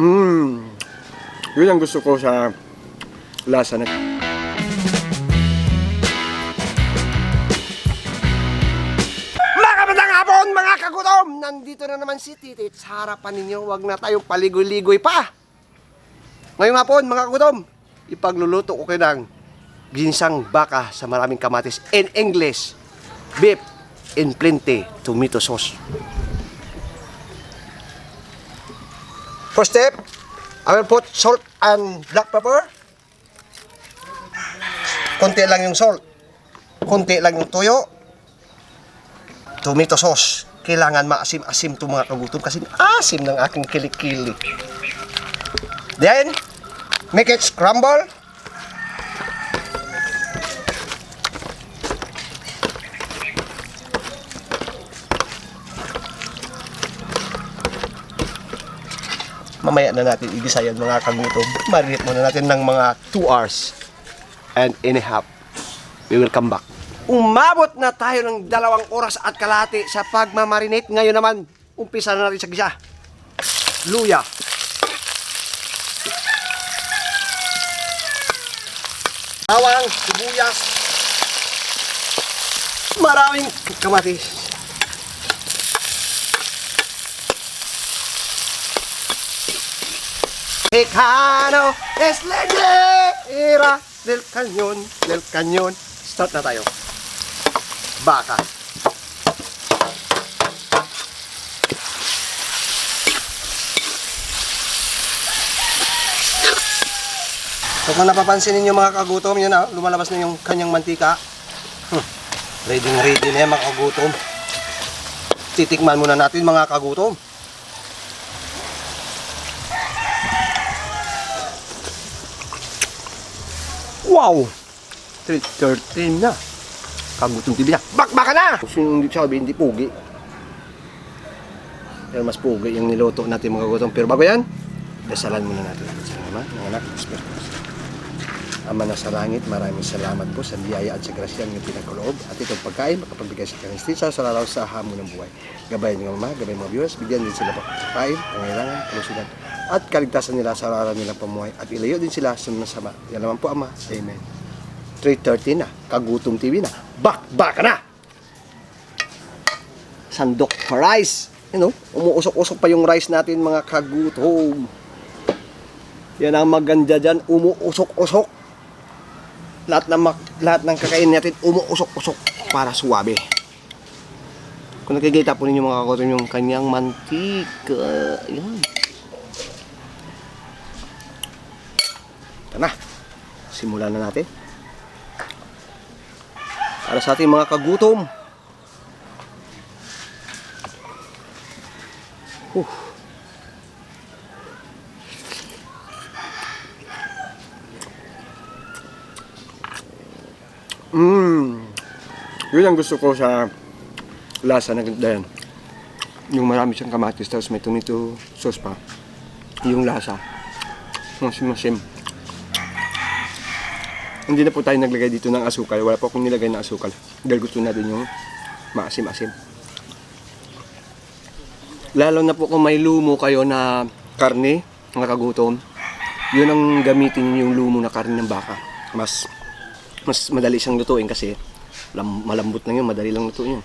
Yun ang gusto ko sa lasa na. Magandang hapon mga kagutom! Nandito na naman si Titi sa harapan ninyo. Huwag na tayong paligoy-ligoy pa. Ngayong hapon mga kagutom, ipagluluto ko kayo ng ginsang baka sa maraming kamatis. In English, beef in plenty tomato sauce. First step, I will put salt and black pepper. Konti lang yung salt. Konti lang yung toyo. Tomato sauce. Kailangan maasim-asim ito mga kagutom kasi asim ng aking kilikili. Then, make it scramble. Mamaya na natin igisa yan mga kagutom. Marinate muna natin ng mga 2 hours and a half. We will come back. Umabot na tayo ng 2 oras at kalahati sa pagmamarinate. Ngayon naman, umpisa na natin sa gisa. Luya. Bawang, sibuyas. Maraming kamatis. Mexicano es la era del cañón. Start na tayo. Baka. So kung napapansin ninyo mga kagutom, yan na, lumalabas na yung kanyang mantika. Ready na yan mga kagutom. Titikman muna natin mga kagutom. Wow! 3:13 na. Kagutom TV na. Bakbaka na! Yung hindi sabi, hindi pugi. Pero mas pugi yung niluto natin mga kagutom. Pero bago yan, dasalan muna natin. Sa Ama, ng Anak, Espiritu. Ama na sa langit, maraming salamat po sa biyaya at sa grasya ng pinagkaloob. At itong pagkain, makapagbigay sa kanistisa sa laraw sa hamon ng buhay. Gabayan ng Ama, gabayan mga viewers, bigyan din sila pagkain, pangailangan, kalusugan, at kaligtasan nila sa araw nilang pamuhay. At ilayo din sila sa masama. Yan naman po, Ama. Amen. 3:30 na. Kagutom TV na. Bakbaka na! Sandok for rice. You know, umuusok-usok pa yung rice natin mga kagutom. Yan ang maganda dyan. Umuusok-usok. Lahat ng kakain natin umuusok-usok para suwabe. Kung nakikita po ninyo mga kagutom yung kanyang mantika. Yan. Ito na. Simulan na natin. Para sa ating mga kagutom. Yun ang gusto ko sa lasa na ganyan. Yung marami siyang kamatis tapos may tomato sauce pa. Yung lasa. Masim. Hindi na po tayo naglagay dito ng asukal. Wala po akong nilagay na asukal. Dahil gusto natin yung maasim-asim. Lalo na po kung may lumo kayo na karne, mga kagutom, yun ang gamitin yung lumo na karne ng baka. Mas madali siyang lutuin kasi malambot lang yun, madali lang lutuin yun.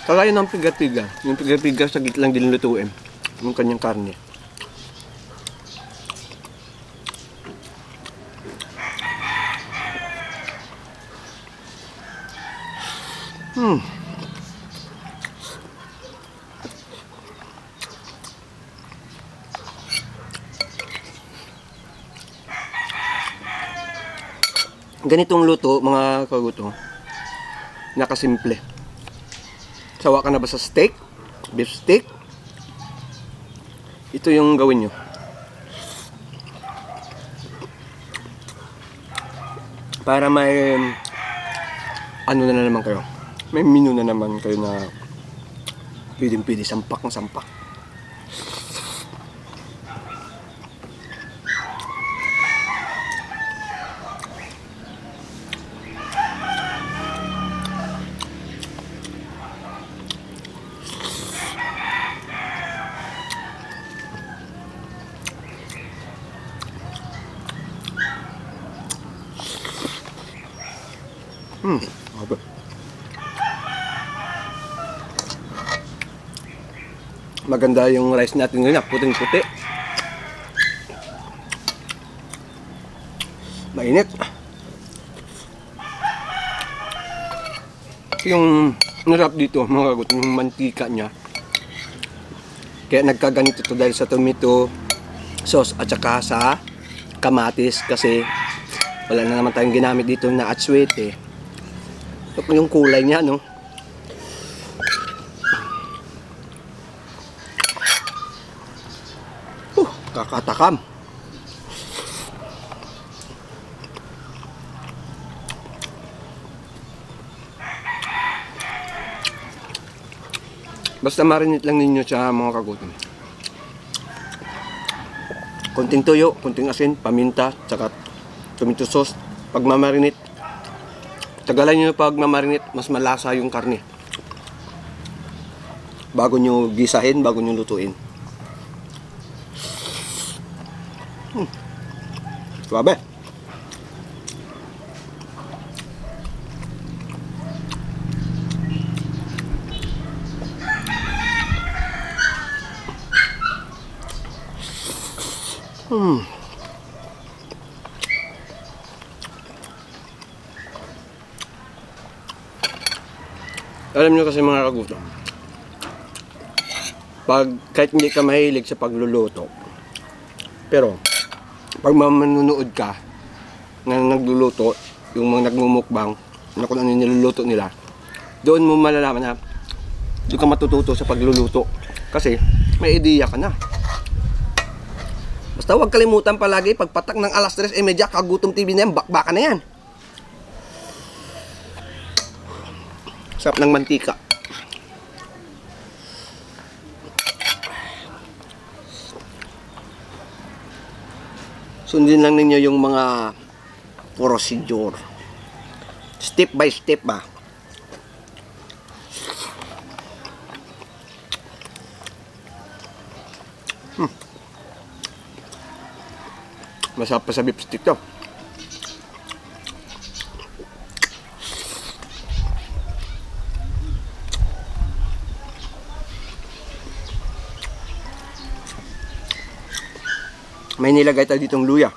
Kagaya ng piga-piga. Yung piga-piga sa gitlang din lutuin. Yung kanyang karne. Ganitong luto mga kaguto, nakasimple. Sawa ka na ba sa steak? Beef steak? Ito yung gawin nyo. Para may ano na naman kayo. May menu na naman kayo na pwedeng-pwede sampak ng sampak. Aba. Maganda yung rice natin ngayon, puting-puti. Mainit. Yung narap dito, mga kagutom, yung mantika niya. Kaya nagkaganito to dahil sa tomato sauce at saka sa kamatis kasi wala na naman tayong ginamit dito na atswete. Yung kulay niya, no? Kakatakam. Basta marinate lang ninyo siya, mga kagutom. Konting toyo, konting asin, paminta, tsaka tomato sauce. Pag mamarinate, tagalan nyo pag mamarinate, mas malasa yung karne. Bago nyo gisahin, bago nyo lutuin. Suabe. Alam nyo kasi, mga kagutom, kahit hindi ka mahilig sa pagluluto, pero pag manunood ka na nagluluto, yung mga nagmumukbang na kung ano yung niluluto nila, doon mo malalaman na doon ka matututo sa pagluluto kasi may ideya ka na. Basta huwag kalimutan palagi, pagpatak ng alas 3:30, Kagutom TV na yan, bakbaka na yan. Sarap ng mantika. Sundin lang ninyo yung mga procedure. Step by step ba. Masarap pa sa beef stick to. May nilagay tayo ditong luya.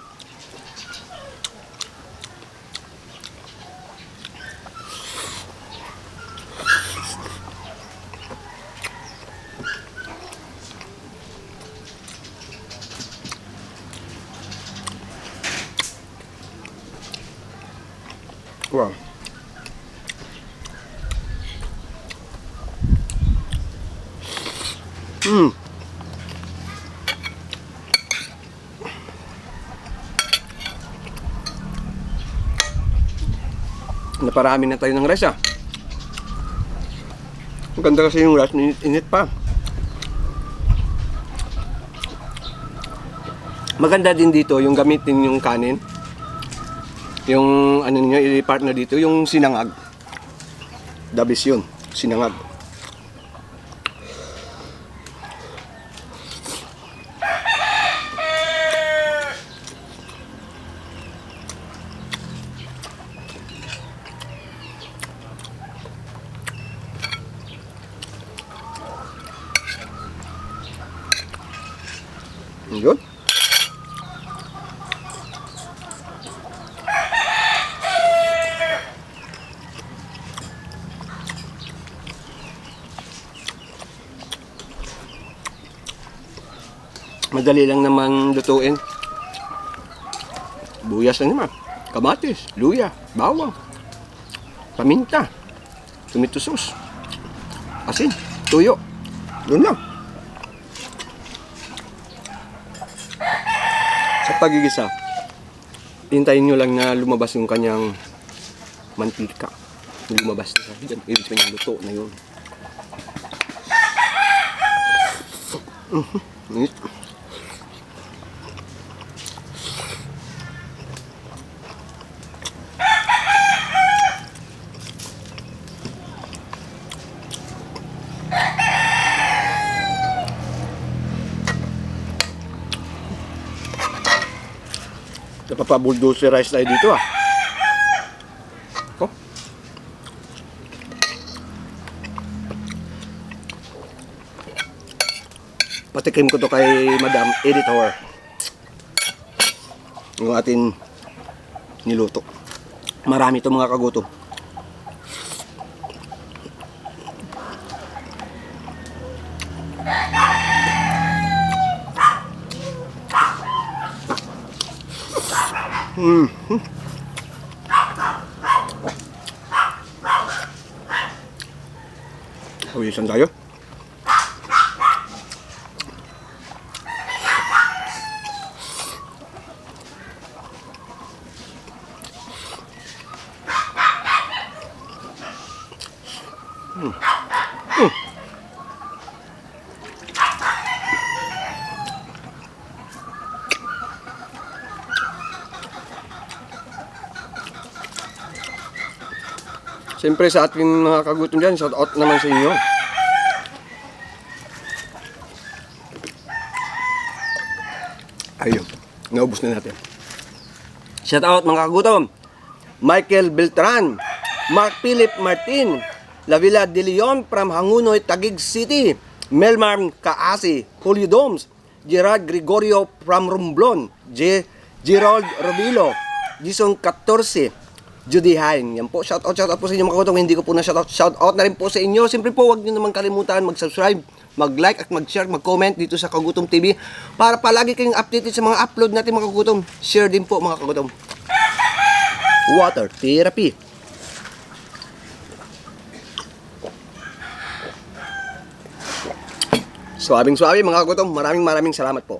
Wow. Naparami na tayo ng rice, ah. Ang ganda kasi yung rice, init pa. Maganda din dito yung gamitin yung kanin. Yung ano niyo, i-partner dito, yung sinangag. Dabis yun, sinangag. Yun. Madali lang naman lutuin. Buyas lang naman. Kamatis, luya, bawang, paminta, tomato sauce, asin, tuyo. Doon lang. Sa pagigisa, hintayin nyo lang na lumabas yung kanyang mantika. Lumabas na siya. Ibig sabihin luto na yun. Napapabuldoser rice tayo dito, ah. Oh. Patikim ko to kay Madam Editor. Yung atin niluto. Marami to mga kagutom. Hawisan tayo. Siyempre sa ating mga kagutom dyan, shout out naman sa inyo. Ayun, naubos na natin. Shout out mga kagutom. Michael Beltran, Mark Philip Martin, Lavila De Leon from Hangunoy, Taguig City, Melmar Kaasi, Julio Doms, Gerard Gregorio from Romblon, Gerald Robilo, Jason 14, Judy Hine. Yan po, shout out po sa inyo mga kagutom. Hindi ko po na shout out na rin po sa inyo. Siyempre po, huwag nyo naman kalimutan mag-subscribe, mag-like at mag-share, mag-comment dito sa Kagutom TV para palagi kayong updated sa mga upload natin mga kagutom. Share din po mga kagutom. Water therapy. Suwabing-suwabe mga kagutom. Maraming salamat po.